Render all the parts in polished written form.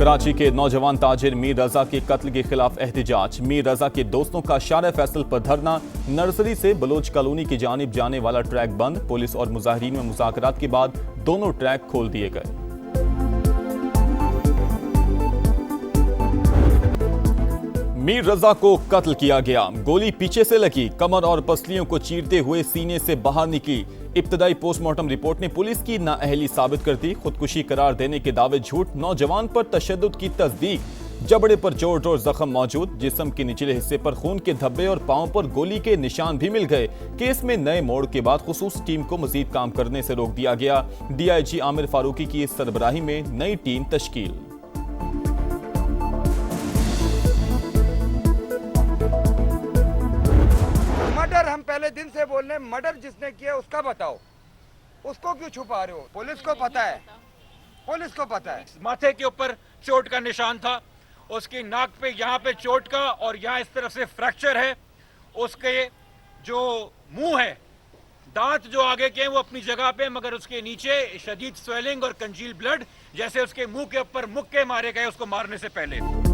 कराची के नौजवान ताजिर मीर रजा के कत्ल के खिलाफ एहतजाज। मीर रजा के दोस्तों का शारे फैसल पर धरना। नर्सरी से बलोच कॉलोनी की जानिब जाने वाला ट्रैक बंद। पुलिस और मुजाहिरीन में मुज़ाकरात के बाद दोनों ट्रैक खोल दिए गए। मीर रजा को कत्ल किया गया। गोली पीछे से लगी, कमर और पसलियों को चीरते हुए सीने से बाहर निकली। इब्तदाई पोस्टमार्टम रिपोर्ट ने पुलिस की नाअहली साबित कर दी। खुदकुशी करार देने के दावे झूठ। नौजवान पर तशद्दुद की तस्दीक। जबड़े पर चोट और जख्म मौजूद। जिस्म के निचले हिस्से पर खून के धब्बे और पांव पर गोली के निशान भी मिल गए। केस में नए मोड़ के बाद खुसूस टीम को मजीद काम करने से रोक दिया गया। DIG आमिर फारूकी की सरबराही में नई टीम तश्कील। मर्डर हम पहले दिन से बोल रहे हैं, मर्डर जिसने किया उसका बताओ, उसको क्यों छुपा रहे हो? पुलिस को पता है, पुलिस को पता है। माथे के ऊपर चोट का निशान था, उसकी नाक पे यहाँ पे चोट का और यहाँ इस तरफ से फ्रैक्चर है। उसके जो मुंह है, दांत जो आगे के हैं वो अपनी जगह पे, मगर उसके नीचे शदीद स्वेलिंग और कंजील ब्लड, जैसे उसके मुंह के ऊपर मुक्के मारे गए उसको मारने से पहले।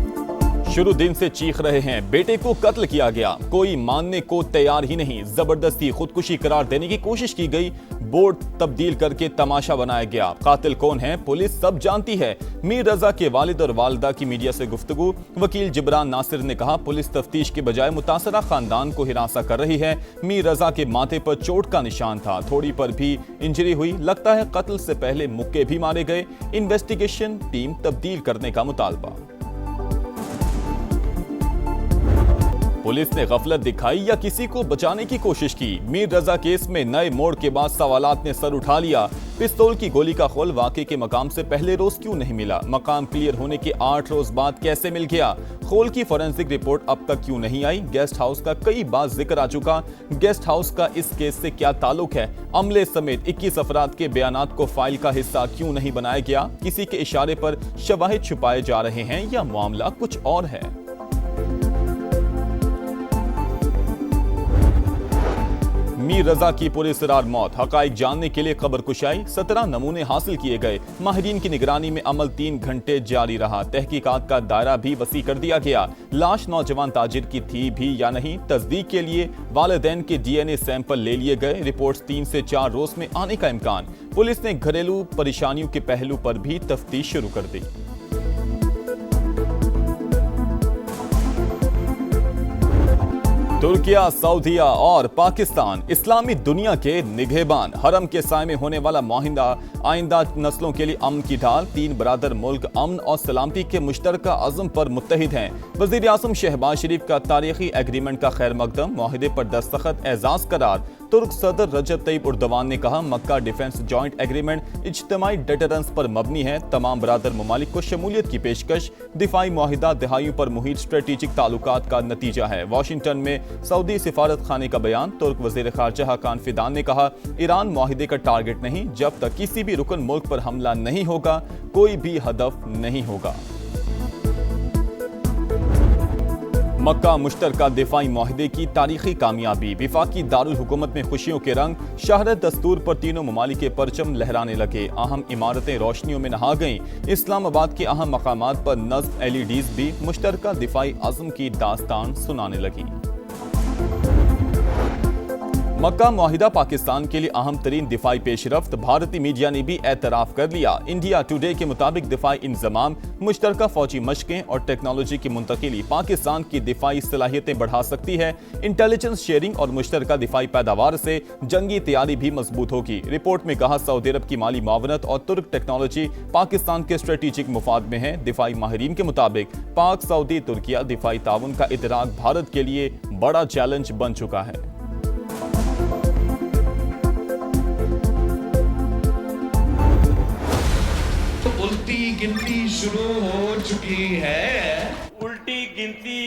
शुरू दिन से चीख रहे हैं, बेटे को कत्ल किया गया। कोई मानने को तैयार ही नहीं। जबरदस्ती खुदकुशी करार देने की कोशिश की गई। बोर्ड तब्दील करके तमाशा बनाया गया। कातिल कौन है पुलिस सब जानती है। मीर रजा के वालिद और वालिदा की मीडिया से गुफ्तगू। वकील जिब्रान नासिर ने कहा, पुलिस तफ्तीश के बजाय मुतासरा खानदान को हिरासा कर रही है। मीर रजा के माथे पर चोट का निशान था, थोड़ी पर भी इंजरी हुई। लगता है कत्ल से पहले मुक्के भी मारे गए। इन्वेस्टिगेशन टीम तब्दील करने का मुतालबा। पुलिस ने गफलत दिखाई या किसी को बचाने की कोशिश की? मीर रजा केस में नए मोड़ के बाद सवालात ने सर उठा लिया। पिस्तौल की गोली का खोल वाकई के मकाम से पहले रोज क्यों नहीं मिला? मकाम क्लियर होने के 8 रोज बाद कैसे मिल गया? खोल की फोरेंसिक रिपोर्ट अब तक क्यों नहीं आई? गेस्ट हाउस का कई बार जिक्र आ चुका। गेस्ट हाउस का इस केस से क्या ताल्लुक है? अमले समेत 21 अफराद के बयानात को फाइल का हिस्सा क्यों नहीं बनाया गया? किसी के इशारे पर शवाहिद छुपाए जा रहे हैं या मामला कुछ और है? मीर रजा की पुरअसरार मौत, हकाइक जानने के लिए खबर कुशाई। 17 नमूने हासिल किए गए। माहिरीन की निगरानी में अमल 3 घंटे जारी रहा। तहकीकात का दायरा भी वसी कर दिया गया। लाश नौजवान ताजिर की थी भी या नहीं, तस्दीक के लिए वालिदैन के DNA सैंपल ले लिए गए। रिपोर्ट्स 3 से 4 रोज में आने का इम्कान। पुलिस ने घरेलू परेशानियों के पहलू पर भी तफ्तीश शुरू कर दी। तुर्किया, सऊदीया और पाकिस्तान इस्लामी दुनिया के निगहबान। हरम के साए में होने वाला माहिंदा आइंदा नस्लों के लिए अमन की ढाल। 3 बरादर मुल्क अमन और सलामती के मुश्तरका अज़म पर मुत्तहिद हैं। वज़ीर आज़म शहबाज शरीफ का तारीखी एग्रीमेंट का खैर मकदम। माहिदे पर दस्तखत, एजाज करार। तुर्क सदर रजब तैयब उर्दवान ने कहा, मक्का डिफेंस जॉइंट एग्रीमेंट इज्तिमाई डेटरेंस पर मबनी है। तमाम बरादर ममालिक को शमूलियत की पेशकश। दिफाई माहिदा दहाइयों पर मुहित स्ट्रेटेजिक ताल्लुकात का नतीजा है। वाशिंगटन में सऊदी सिफारत खाने का बयान। तुर्क वज़ीर ख़ारजा हकान फिदान ने कहा, ईरान माहिदे का टारगेट नहीं। जब तक किसी भी रुकन मुल्क पर हमला नहीं होगा, कोई भी हदफ नहीं होगा। मक्का मुश्तरका दिफाई माहिदे की तारीखी कामयाबी। विफाकी दारुल हुकूमत में खुशियों के रंग। शहरत दस्तूर पर तीनों ममालिक के परचम लहराने लगे। अहम इमारतें रोशनियों में नहा गईं। इस्लामाबाद के अहम मकामात पर नस्ब LEDs भी मुश्तरका दिफाई अज़म की दास्तान सुनाने लगी। मक्का मुआहिदा पाकिस्तान के लिए अहम तरीन दिफाई पेशरफ्त। भारतीय मीडिया ने भी एतराफ कर लिया। इंडिया टुडे के मुताबिक दिफाई इंतजाम, मुश्तरका फौजी मशकें और टेक्नोलॉजी की मुंतकिली पाकिस्तान की दिफाई सलाहियतें बढ़ा सकती है। इंटेलिजेंस शेयरिंग और मुश्तरका दिफाई पैदावार से जंगी तैयारी भी मजबूत होगी। रिपोर्ट में कहा, सऊदी अरब की माली मावनत और तुर्क टेक्नोलॉजी पाकिस्तान के स्ट्रेटेजिक मुफाद में है। दिफाई माहिरीन के मुताबिक पाक सऊदी तुर्किया दिफाई ताउन का इदराक भारत के लिए बड़ा चैलेंज बन चुका है। उल्टी गिनती शुरू हो चुकी है। उल्टी गिनती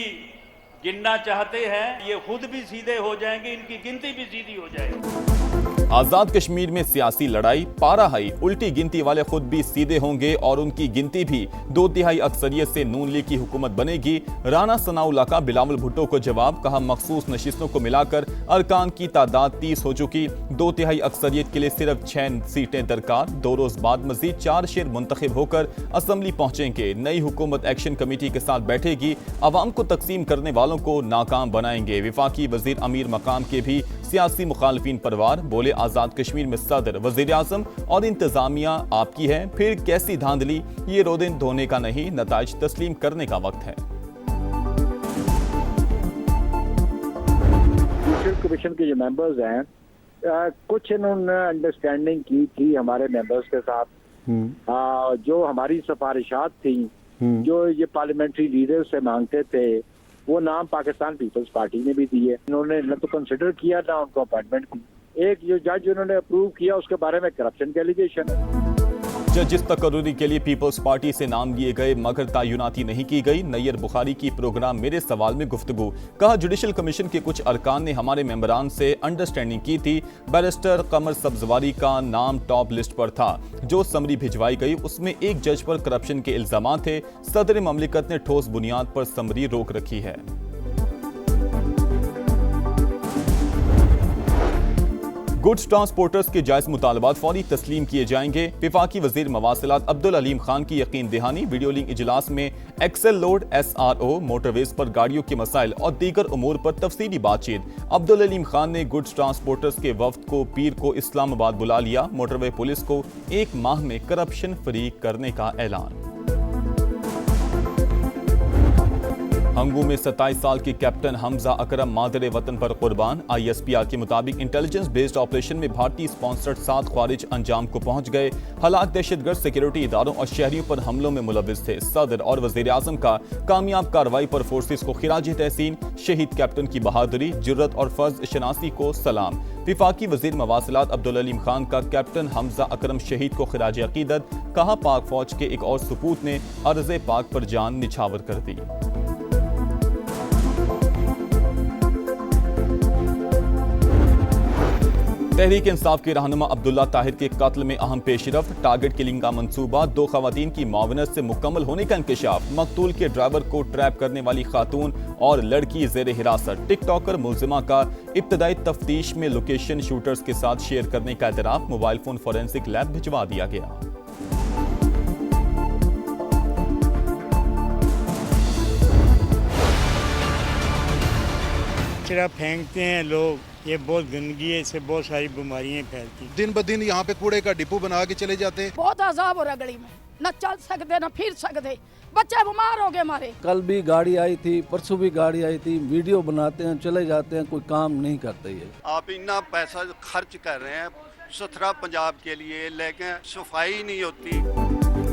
गिनना चाहते हैं, ये खुद भी सीधे हो जाएंगे, इनकी गिनती भी सीधी हो जाएगी। आजाद कश्मीर में सियासी लड़ाई पारा हाई, उल्टी गिनती वाले खुद भी सीधे होंगे और उनकी गिनती भी 2/3 अक्सरियत से नून लीग की हुकूमत बनेगी। राना सनाउल्लाह का बिलावल भुट्टो को जवाब, कहा मखसूस नशिस्तों को मिलाकर अरकान की तादाद 30 हो चुकी, 2/3 अक्सरियत के लिए सिर्फ 6 सीटें दरकार। 2 रोज बाद मजीद 4 शेर मुंतखब होकर असम्बली पहुंचेंगे। नई हुकूमत एक्शन कमेटी के साथ बैठेगी, अवाम को तकसीम करने वालों को नाकाम बनाएंगे। विफाकी वजीर अमीर मकाम के भी सियासी मुखालफिन परवार, बोले आजाद कश्मीर में सदर, वजीर आजम और इंतजामिया आपकी है, फिर कैसी धांधली, ये रोदिन धोने का नहीं, नताइज तस्लीम करने का वक्त है। कमीशन के जो मेंबर्स हैं, कुछ इन्होंने अंडरस्टैंडिंग की थी हमारे मेंबर्स के साथ, जो हमारी सिफारिशात थी, जो ये पार्लियामेंट्री लीडर से मांगते थे, वो नाम पाकिस्तान पीपल्स पार्टी ने भी दिए। इन्होंने न तो कंसिडर किया ना उनको अपॉइंटमेंट की। एक जो जज उन्होंने अप्रूव किया उसके बारे में करप्शन के एलिगेशन है। जजिस तकर्रुरी के लिए पीपल्स पार्टी से नाम लिए गए मगर तयनाती नहीं की गई। नैयर बुखारी की प्रोग्राम मेरे सवाल में गुफ्तगू, कहा जुडिशल कमीशन के कुछ अरकान ने हमारे मेंबरान से अंडरस्टैंडिंग की थी। बैरिस्टर कमर सब्जवारी का नाम टॉप लिस्ट पर था। जो समरी भिजवाई गई उसमें एक जज पर करप्शन के इल्जाम थे। सदर ममलिकत ने ठोस बुनियाद पर समरी रोक रखी है। गुड्स ट्रांसपोर्टर्स के जायज मुतालबात फौरी तस्लीम किए जाएंगे। विफाकी वजीर मवासिलात अब्दुल अलीम खान की यकीन दहानी। वीडियो लिंक इजलास में एक्सेल लोड, SRO, मोटरवेज पर गाड़ियों के मसाइल और दीगर उमूर पर तफसीली बातचीत। अब्दुल अलीम खान ने गुड्स ट्रांसपोर्टर्स के वफ्द को पीर को इस्लामाबाद बुला लिया। मोटरवे पुलिस को 1 माह में करप्शन फ्री करने का ऐलान। हंगू में 27 साल के कैप्टन हमजा अकरम मादरे वतन पर कुर्बान। ISPR के मुताबिक इंटेलिजेंस बेस्ड ऑपरेशन में भारतीय स्पॉन्सर्ड 7 ख्वारिज अंजाम को पहुंच गए। हलाक दहशतगर्द सिक्योरिटी इदारों और शहरियों पर हमलों में मुलविस थे। सदर और वजीर आजम का कामयाब कार्रवाई पर फोर्सेस को खिराज तहसीन। शहीद कैप्टन की बहादुरी, जुर्रत और फर्ज शनासी को सलाम। विफाकी वजीर मवासिलात अब्दुल अलीम खान का कैप्टन हमजा अकरम शहीद को खिराज अकीदत, कहा पाक फौज के एक और सपूत ने अर्ज़ पाक पर जान निछावर कर दी। तहरीक इंसाफ के रहनुमा अब्दुल्ला ताहिर के कत्ल में अहम पेशरफ्त। टारगेट किलिंग का मंसूबा, 2 खवातीन की मुआवनत से मुकम्मल होने का इंकशाफ। मकतूल के ड्राइवर को ट्रैप करने वाली खातून और लड़की जेर हिरासत। टिकटॉकर मुलजिमा का इब्तदाई तफ्तीश में लोकेशन शूटर्स के साथ शेयर करने का एतराफ। मोबाइल फोन फोरेंसिक लैब भिजवा दिया गया। कचरा फेंकते हैं लोग, ये बहुत गंदगी है, इससे बहुत सारी बीमारियां फैलती। दिन ब दिन यहाँ पे कूड़े का डिपो बना के चले जाते हैं। बहुत अजाब हो रहा गली में, न चल सकते न फिर सकते, बच्चे बीमार हो गए हमारे। कल भी गाड़ी आई थी, परसों भी गाड़ी आई थी। वीडियो बनाते हैं, चले जाते हैं, कोई काम नहीं करते। ये आप इतना पैसा खर्च कर रहे हैं सुथरा पंजाब के लिए, लेकिन सफाई नहीं होती।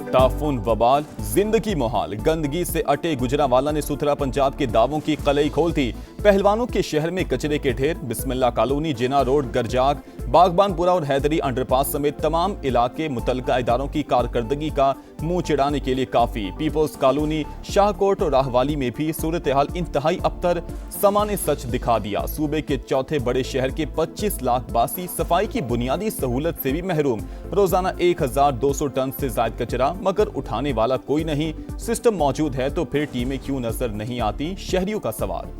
ताफुन, वबाल, जिंदगी मोहाल, गंदगी से अटे गुजरावाला ने सुथरा पंजाब के दावों की कलई खोल दी। पहलवानों के शहर में कचरे के ढेर। बिस्मिल्ला कॉलोनी, जिना रोड, गरजाक, बागबानपुरा और हैदरी अंडरपास समेत तमाम इलाके मुतलका इदारों की कारकर्दगी का मुंह चिढ़ाने के लिए काफी। पीपल्स कॉलोनी, शाहकोट और राहवाली में भी सूरत हाल इंतहाई अबतर। समा ने सच दिखा दिया। सूबे के चौथे बड़े शहर के 25 लाख बासी सफाई की बुनियादी सहूलत से भी महरूम। रोजाना 1200 टन से जायद कचरा, मगर उठाने वाला कोई नहीं। सिस्टम मौजूद है तो फिर टीमें क्यों नजर नहीं आती, शहरियों का सवाल।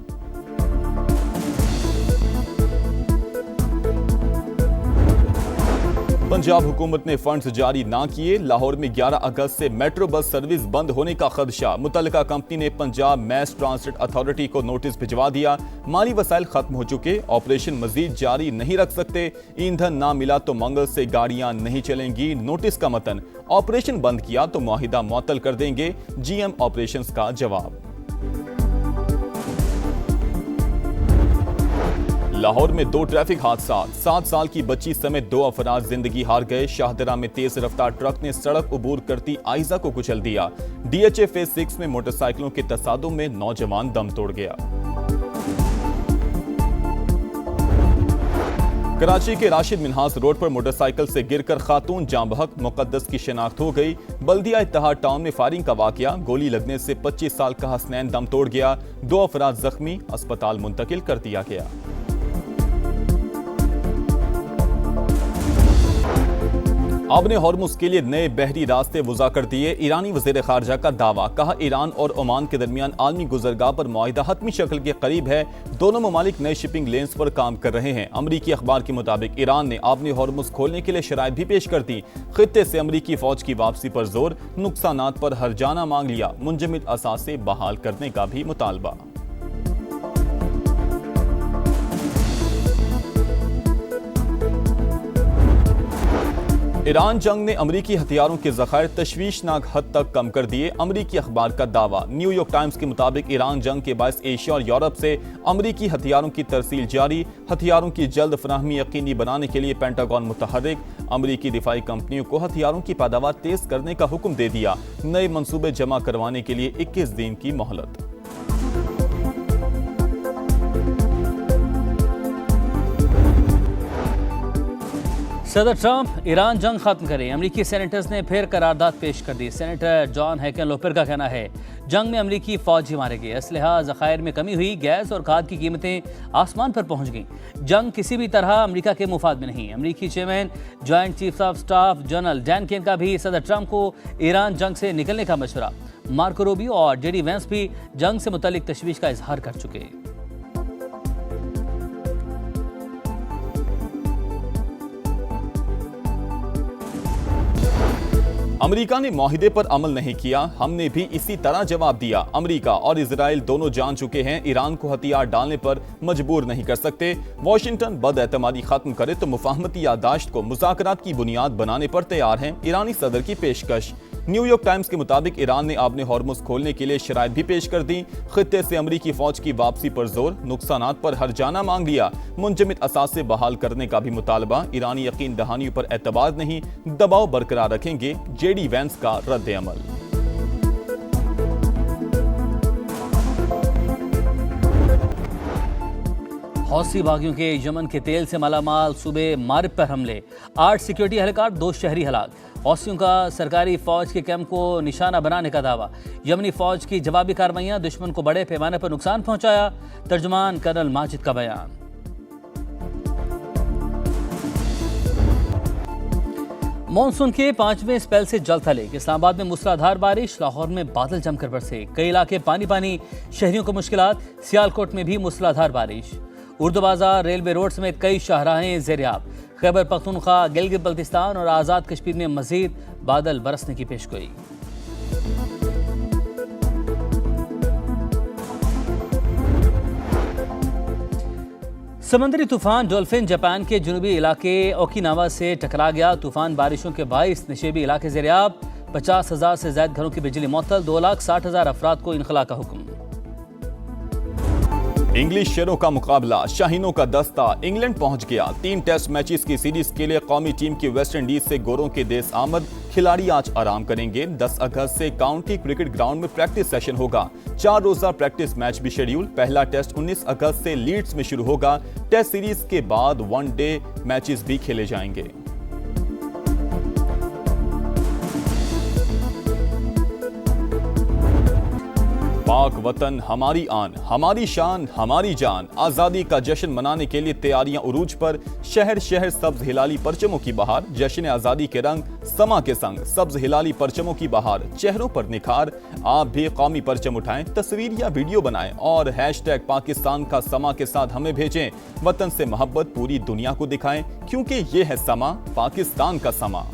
पंजाब हुकूमत ने फंड्स जारी ना किए। लाहौर में 11 अगस्त से मेट्रो बस सर्विस बंद होने का खदशा। मुतल्लिका कंपनी ने पंजाब मैस ट्रांसपोर्ट अथॉरिटी को नोटिस भिजवा दिया। माली वसाइल खत्म हो चुके, ऑपरेशन मजीद जारी नहीं रख सकते। ईंधन ना मिला तो मंगल से गाड़ियां नहीं चलेंगी। नोटिस का मतन, ऑपरेशन बंद किया तो मुआहिदा मुअत्तल कर देंगे। GM ऑपरेशंस का जवाब। लाहौर में 2 ट्रैफिक हादसा। 7 साल की बच्ची समेत 2 अफराद जिंदगी हार गए। शाहदरा में तेज रफ्तार ट्रक ने सड़क उबूर करती आइजा को कुचल दिया। DHA फेज 6 में मोटरसाइकिलों के तसादुम में नौजवान दम तोड़ गया। कराची के राशिद मिन्हास रोड पर मोटरसाइकिल से गिरकर खातून जाँ बहक, मुकद्दस की शिनाख्त हो गई। बल्दिया इत्तेहाद टाउन में फायरिंग का वाकया। गोली लगने से 25 साल का हसनैन दम तोड़ गया। 2 अफराद जख्मी, अस्पताल मुंतकिल कर दिया गया। आपने हॉर्मुज के लिए नए बहरी रास्ते वज़ा कर दिए। ईरानी वज़ीर ख़ारजा का दावा, कहा ईरान और ओमान के दरमियान आलमी गुज़रगाह पर मुआहिदा हतमी शक्ल के करीब है। दोनों ममालिक नए शिपिंग लेन्स पर काम कर रहे हैं। अमरीकी अखबार के मुताबिक ईरान ने आपने हॉर्मुज खोलने के लिए शराइत भी पेश कर दी। खित्ते से अमरीकी फौज की वापसी पर जोर, नुकसानात पर हर्जाना मांग लिया। मुंजमद असासे बहाल करने का भी मुतालबा। ईरान जंग ने अमरीकी हथियारों के ज़खायर तशवीशनाक हद तक कम कर दिए। अमरीकी अखबार का दावा, न्यूयॉर्क टाइम्स के मुताबिक ईरान जंग के बायस एशिया और यूरोप से अमरीकी हथियारों की तरसील जारी। हथियारों की जल्द फराहमी यकीनी बनाने के लिए पेंटागन मुतहर्रिक। अमरीकी दिफाई कंपनियों को हथियारों की पैदावार तेज करने का हुक्म दे दिया। नए मंसूबे जमा करवाने के लिए 21 दिन की मोहलत। सदर ट्रंप ईरान जंग खत्म करें, अमरीकी सेनेटर्स ने फिर करारदाद पेश कर दी। सेनेटर जॉन हैकेनलोपर का कहना है जंग में अमरीकी फौजी मारे गए, असलहा ज़खायर में कमी हुई, गैस और खाद की कीमतें आसमान पर पहुंच गईं। जंग किसी भी तरह अमरीका के मुफाद में नहीं। अमरीकी chairman joint chief of staff general Dan Caine का भी सदर ट्रंप को ईरान जंग से निकलने का मशवरा। मार्को रूबियो और जेडी वेंस भी जंग से मुतल्लिक तशवीश का इजहार कर चुके। अमेरिका ने मुआहिदे पर अमल नहीं किया, हमने भी इसी तरह जवाब दिया। अमेरिका और इजराइल दोनों जान चुके हैं ईरान को हथियार डालने पर मजबूर नहीं कर सकते। वाशिंगटन बदएतमादी खत्म करे तो मुफाहमती यादाश्त को मुज़ाकरात की बुनियाद बनाने पर तैयार है। ईरानी सदर की पेशकश। न्यूयॉर्क टाइम्स के मुताबिक ईरान ने आपने हॉर्मुज खोलने के लिए शराइत भी पेश कर दी। खित्ते से अमरीकी फौज की वापसी पर जोर, नुकसानात पर हर्जाना मांग लिया। मुंजमद असासे बहाल करने का भी मुतालबा। ईरानी यकीन दहानियों पर एतबार नहीं, दबाव बरकरार रखेंगे। जेडी वेंस का रद्द अमल। हौसी बागियों के यमन के तेल से मालामाल सूबे मारिब पर हमले, 8 सिक्योरिटी एहलकार, 2 शहरी हलाक। हौसियों का सरकारी फौज के कैंप को निशाना बनाने का दावा। यमनी फौज की जवाबी कार्रवाइयां, दुश्मन को बड़े पैमाने पर नुकसान पहुंचाया। तर्जुमान कर्नल माजिद का बयान। मॉनसून के 5वें स्पेल से जल्द हलेक। इस्लामाबाद में मूसलाधार बारिश, लाहौर में बादल जमकर बरसे, कई इलाके पानी पानी, शहरियों को मुश्किलात। सियालकोट में भी मूसलाधार बारिश। उर्दू बाजार, रेलवे रोड समेत कई शाहराहें ज़ेर-ए-आब। खैबर पख्तूनख्वा, गिलगित बल्तिस्तान और आज़ाद कश्मीर में मजीद बादल बरसने की पेशगोई। समंदरी तूफान डॉल्फिन जापान के जनूबी इलाके ओकिनावा से टकरा गया। तूफान बारिशों के बाइस नशेबी इलाके ज़ेर-ए-आब। 50,000 से ज्यादा घरों की बिजली मुअत्तल, 2,60,000 अफराद को इनखला का हुक्म। इंग्लिश शेरों का मुकाबला, शाहीनों का दस्ता इंग्लैंड पहुंच गया। 3 टेस्ट मैचेस की सीरीज के लिए कौमी टीम की वेस्ट इंडीज से गोरों के देश आमद। खिलाड़ी आज आराम करेंगे। 10 अगस्त से काउंटी क्रिकेट ग्राउंड में प्रैक्टिस सेशन होगा। 4 रोजा प्रैक्टिस मैच भी शेड्यूल। पहला टेस्ट 19 अगस्त से लीड्स में शुरू होगा। टेस्ट सीरीज के बाद 1 डे मैचेस भी खेले जाएंगे। पाक वतन हमारी आन, हमारी शान, हमारी जान। आज़ादी का जश्न मनाने के लिए तैयारियां उरूज पर। शहर शहर सब्ज हिलाली परचमों की बहार। जश्न आज़ादी के रंग समा के संग, सब्ज हिलाली परचमों की बहार। चेहरों पर निखार। आप भी कौमी परचम उठाएं, तस्वीर या वीडियो बनाएं और हैशटैग पाकिस्तान का समा के साथ हमें भेजें। वतन से मोहब्बत पूरी दुनिया को दिखाएं, क्योंकि ये है समा, पाकिस्तान का समा।